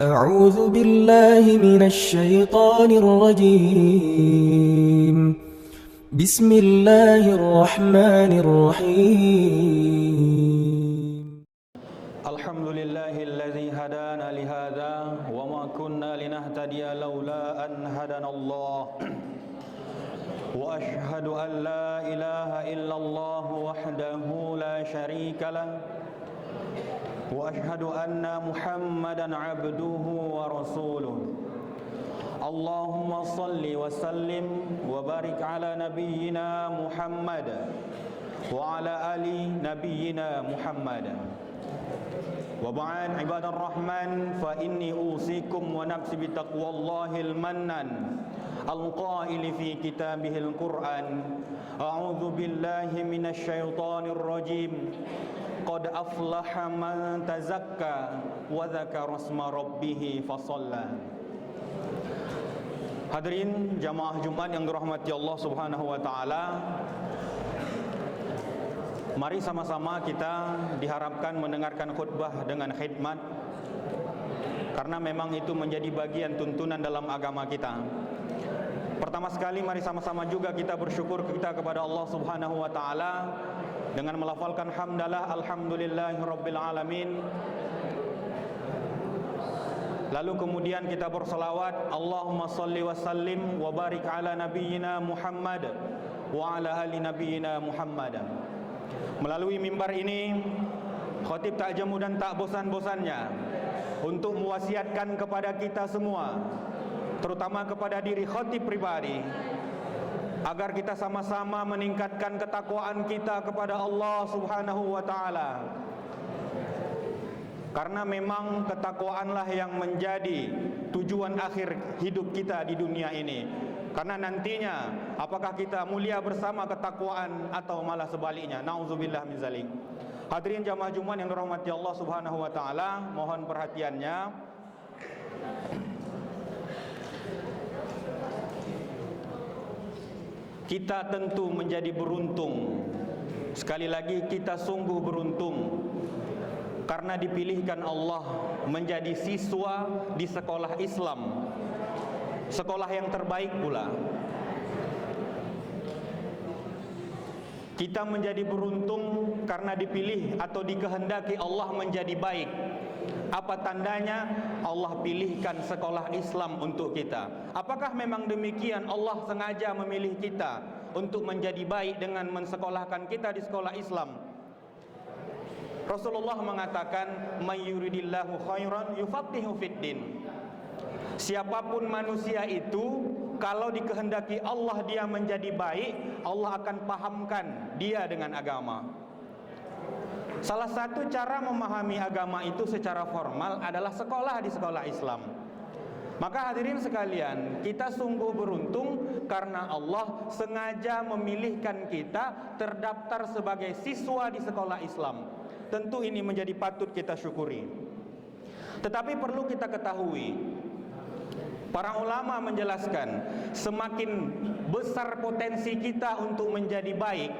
أعوذ بالله من الشيطان الرجيم بسم الله الرحمن الرحيم الحمد لله الذي هدانا لهذا وما كنا لنهتدي لولا أن هدانا الله وأشهد أن لا إله إلا الله وحده لا شريك له وأشهد أن محمدا عبده ورسوله اللهم صل وسلم وبارك على نبينا محمد وعلى آل نبينا محمد وبعد عباد الرحمن فإني أوصيكم ونفسي بتقوى الله المنان القائل في كتابه القرآن أعوذ بالله من الشيطان الرجيم قد أفلح من تزكى وذكر اسم ربه فصلى. Hadirin jamaah Jumat yang dirahmati Allah Subhanahu wa taala. Mari sama-sama kita diharapkan mendengarkan khutbah dengan khidmat, karena memang itu menjadi bagian tuntunan dalam agama kita. Pertama sekali mari sama-sama juga kita bersyukur kita kepada Allah Subhanahu wa taala dengan melafalkan hamdalah alhamdulillahirabbil alamin. Lalu kemudian kita berselawat Allahumma shalli wa sallim wa barik ala nabiyyina Muhammad wa ala ali nabiyyina Muhammad. Melalui mimbar ini khatib tak jemu dan tak bosan-bosannya untuk mewasiatkan kepada kita semua, terutama kepada diri khatib pribadi, agar kita sama-sama meningkatkan ketakwaan kita kepada Allah Subhanahu wa taala. Karena memang ketakwaanlah yang menjadi tujuan akhir hidup kita di dunia ini. Karena nantinya apakah kita mulia bersama ketakwaan atau malah sebaliknya? Nauzubillah min zalik. Hadirin jamaah Jumat yang dirahmati Allah Subhanahu wa taala, mohon perhatiannya. Kita tentu menjadi beruntung. Sekali lagi kita sungguh beruntung karena dipilihkan Allah menjadi siswa di sekolah Islam, sekolah yang terbaik pula. Kita menjadi beruntung karena dipilih atau dikehendaki Allah menjadi baik. Apa tandanya? Allah pilihkan sekolah Islam untuk kita. Apakah memang demikian Allah sengaja memilih kita untuk menjadi baik dengan mensekolahkan kita di sekolah Islam? Rasulullah mengatakan, "May yuridillahu khairan yufaqihu fiddin." Siapapun manusia itu, kalau dikehendaki Allah dia menjadi baik, Allah akan pahamkan dia dengan agama. Salah satu cara memahami agama itu secara formal adalah sekolah di sekolah Islam. Maka hadirin sekalian, kita sungguh beruntung karena Allah sengaja memilihkan kita terdaftar sebagai siswa di sekolah Islam. Tentu ini menjadi patut kita syukuri. Tetapi perlu kita ketahui, para ulama menjelaskan, semakin besar potensi kita untuk menjadi baik,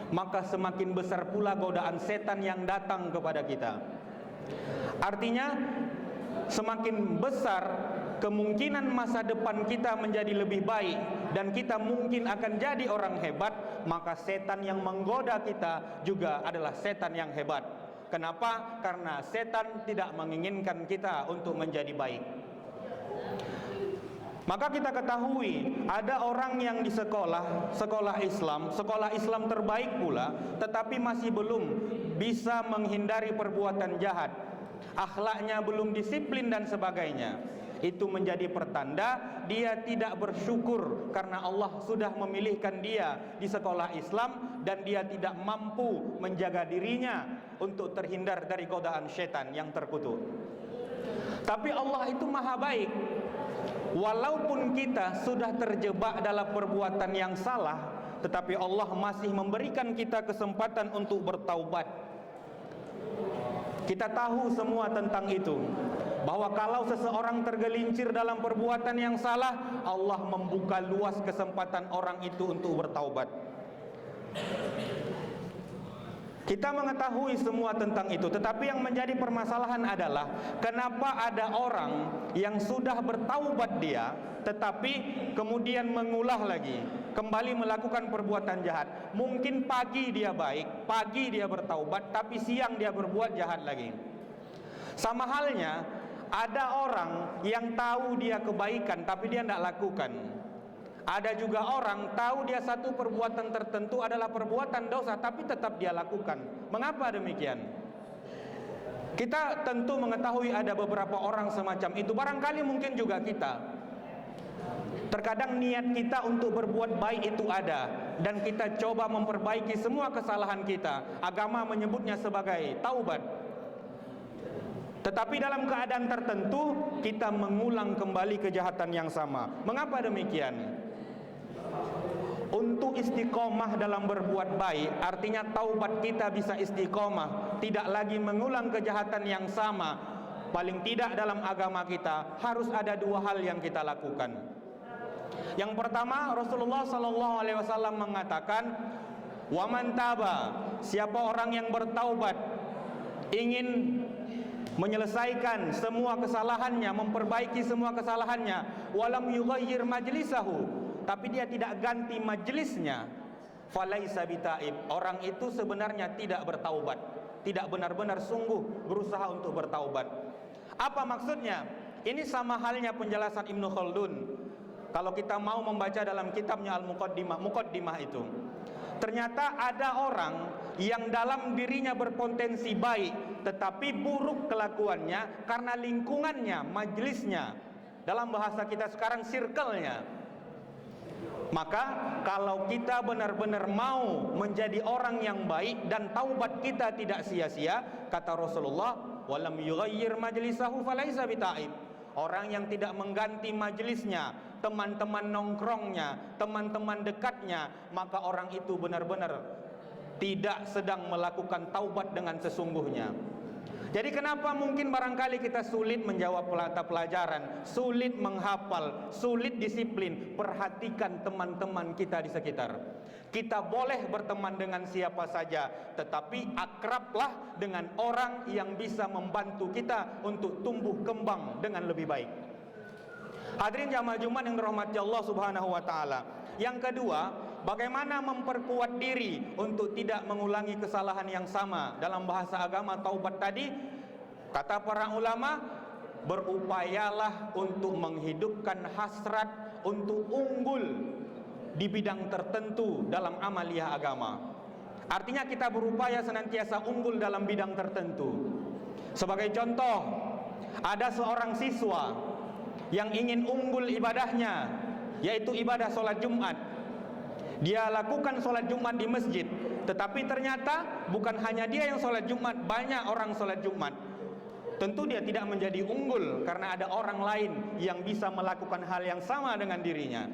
maka semakin besar pula godaan setan yang datang kepada kita. Artinya, semakin besar kemungkinan masa depan kita menjadi lebih baik dan kita mungkin akan jadi orang hebat, maka setan yang menggoda kita juga adalah setan yang hebat. Kenapa? Karena setan tidak menginginkan kita untuk menjadi baik. Maka kita ketahui ada orang yang di sekolah Islam terbaik pula, tetapi masih belum bisa menghindari perbuatan jahat, akhlaknya belum disiplin dan sebagainya. Itu menjadi pertanda dia tidak bersyukur karena Allah sudah memilihkan dia di sekolah Islam dan dia tidak mampu menjaga dirinya untuk terhindar dari godaan syaitan yang terkutuk. Tapi Allah itu maha baik. Walaupun kita sudah terjebak dalam perbuatan yang salah, tetapi Allah masih memberikan kita kesempatan untuk bertaubat. Kita tahu semua tentang itu, bahwa kalau seseorang tergelincir dalam perbuatan yang salah, Allah membuka luas kesempatan orang itu untuk bertaubat. Kita mengetahui semua tentang itu, tetapi yang menjadi permasalahan adalah kenapa ada orang yang sudah bertaubat dia, tetapi kemudian mengulah lagi, kembali melakukan perbuatan jahat. Mungkin pagi dia baik, pagi dia bertaubat, tapi siang dia berbuat jahat lagi. Sama halnya, ada orang yang tahu dia kebaikan, tapi dia tidak lakukan. Ada juga orang tahu dia satu perbuatan tertentu adalah perbuatan dosa, tapi tetap dia lakukan. Mengapa demikian? Kita tentu mengetahui ada beberapa orang semacam itu. Barangkali mungkin juga kita. Terkadang niat kita untuk berbuat baik itu ada, dan kita coba memperbaiki semua kesalahan kita. Agama menyebutnya sebagai taubat. Tetapi dalam keadaan tertentu kita mengulang kembali kejahatan yang sama. Mengapa demikian? Untuk istiqomah dalam berbuat baik, artinya taubat kita bisa istiqomah, tidak lagi mengulang kejahatan yang sama. Paling tidak dalam agama kita harus ada dua hal yang kita lakukan. Yang pertama, Rasulullah SAW mengatakan, "Waman taba," siapa orang yang bertaubat, ingin menyelesaikan semua kesalahannya, memperbaiki semua kesalahannya, walam yughayyir majlisahu, tapi dia tidak ganti majelisnya, falaisa bitaib, orang itu sebenarnya tidak bertaubat, tidak benar-benar sungguh berusaha untuk bertaubat. Apa maksudnya? Ini sama halnya penjelasan Ibnu Khaldun. Kalau kita mau membaca dalam kitabnya Al-Muqaddimah itu, ternyata ada orang yang dalam dirinya berpotensi baik, tetapi buruk kelakuannya karena lingkungannya, majelisnya, dalam bahasa kita sekarang circle-nya. Maka kalau kita benar-benar mau menjadi orang yang baik dan taubat kita tidak sia-sia, kata Rasulullah, walam yughayyir majlisahu falaisa bitaib, orang yang tidak mengganti majelisnya, teman-teman nongkrongnya, teman-teman dekatnya, maka orang itu benar-benar tidak sedang melakukan taubat dengan sesungguhnya. Jadi kenapa mungkin barangkali kita sulit menjawab mata pelajaran, sulit menghafal, sulit disiplin? Perhatikan teman-teman kita di sekitar. Kita boleh berteman dengan siapa saja, tetapi akrablah dengan orang yang bisa membantu kita untuk tumbuh kembang dengan lebih baik. Hadirin jamaah Jumat yang dirahmati Allah Subhanahu wa taala. Yang kedua, bagaimana memperkuat diri untuk tidak mengulangi kesalahan yang sama. Dalam bahasa agama taubat tadi, kata para ulama, berupayalah untuk menghidupkan hasrat untuk unggul di bidang tertentu dalam amaliyah agama. Artinya kita berupaya senantiasa unggul dalam bidang tertentu. Sebagai contoh, ada seorang siswa yang ingin unggul ibadahnya, yaitu ibadah sholat Jumat. Dia lakukan sholat Jumat di masjid, tetapi ternyata bukan hanya dia yang sholat Jumat, banyak orang sholat Jumat. Tentu dia tidak menjadi unggul karena ada orang lain yang bisa melakukan hal yang sama dengan dirinya.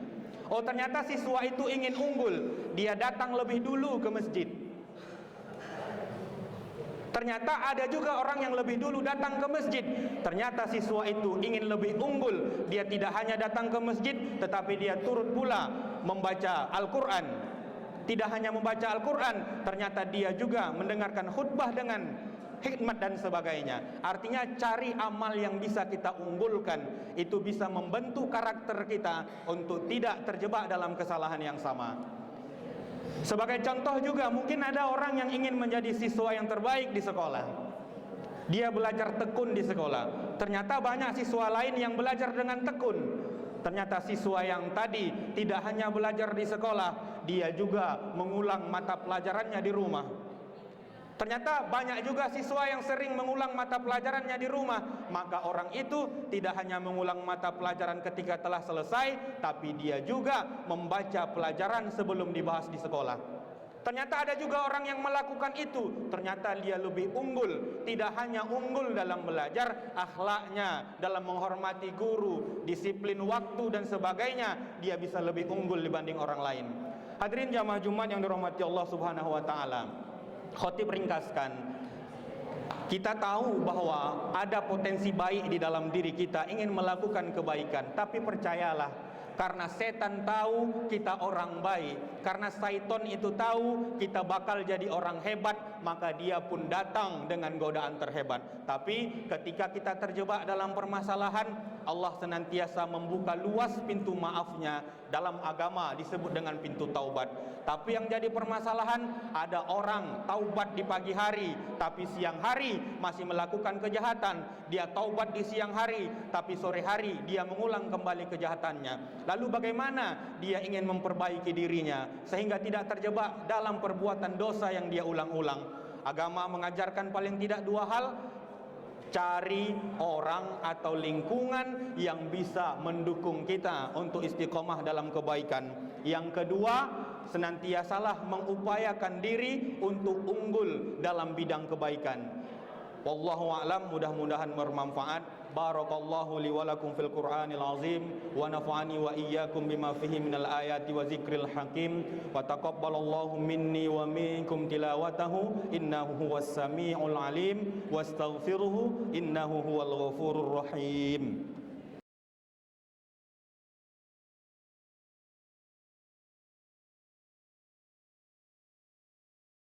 Oh, ternyata siswa itu ingin unggul, dia datang lebih dulu ke masjid. Ternyata ada juga orang yang lebih dulu datang ke masjid. Ternyata siswa itu ingin lebih unggul, dia tidak hanya datang ke masjid, tetapi dia turut pula membaca Al-Quran. Tidak hanya membaca Al-Quran, ternyata dia juga mendengarkan khutbah dengan hikmat dan sebagainya. Artinya cari amal yang bisa kita unggulkan, itu bisa membentuk karakter kita untuk tidak terjebak dalam kesalahan yang sama. Sebagai contoh juga, mungkin ada orang yang ingin menjadi siswa yang terbaik di sekolah. Dia belajar tekun di sekolah. Ternyata banyak siswa lain yang belajar dengan tekun. Ternyata siswa yang tadi tidak hanya belajar di sekolah, dia juga mengulang mata pelajarannya di rumah. Ternyata banyak juga siswa yang sering mengulang mata pelajarannya di rumah. Maka orang itu tidak hanya mengulang mata pelajaran ketika telah selesai, tapi dia juga membaca pelajaran sebelum dibahas di sekolah. Ternyata ada juga orang yang melakukan itu. Ternyata dia lebih unggul. Tidak hanya unggul dalam belajar, akhlaknya, dalam menghormati guru, disiplin waktu dan sebagainya, dia bisa lebih unggul dibanding orang lain. Hadirin jamaah Jumat yang dirahmati Allah Subhanahu wa taala. Khotib ringkaskan, kita tahu bahwa ada potensi baik di dalam diri kita, ingin melakukan kebaikan. Tapi percayalah, Karena setan tahu kita orang baik, karena syaitan itu tahu kita bakal jadi orang hebat, maka dia pun datang dengan godaan terhebat. Tapi ketika kita terjebak dalam permasalahan, Allah senantiasa membuka luas pintu maafnya. Dalam agama disebut dengan pintu taubat. Tapi yang jadi permasalahan, ada orang taubat di pagi hari, tapi siang hari masih melakukan kejahatan. Dia taubat di siang hari, tapi sore hari dia mengulang kembali kejahatannya. Lalu bagaimana dia ingin memperbaiki dirinya sehingga tidak terjebak dalam perbuatan dosa yang dia ulang-ulang? Agama mengajarkan paling tidak dua hal. Cari orang atau lingkungan yang bisa mendukung kita untuk istiqomah dalam kebaikan. Yang kedua, senantiasalah mengupayakan diri untuk unggul dalam bidang kebaikan. Wallahu a'lam, mudah-mudahan bermanfaat. Barakallahu li wa lakum fil Qur'anil azim wa nafa'ani wa iyyakum bima fihi minal ayati wa zikril hakim wa taqabbalallahu minni wa minkum tilawatahu innahu huwas samiul alim wastaghfiruhu innahu huwal ghafurur rahim.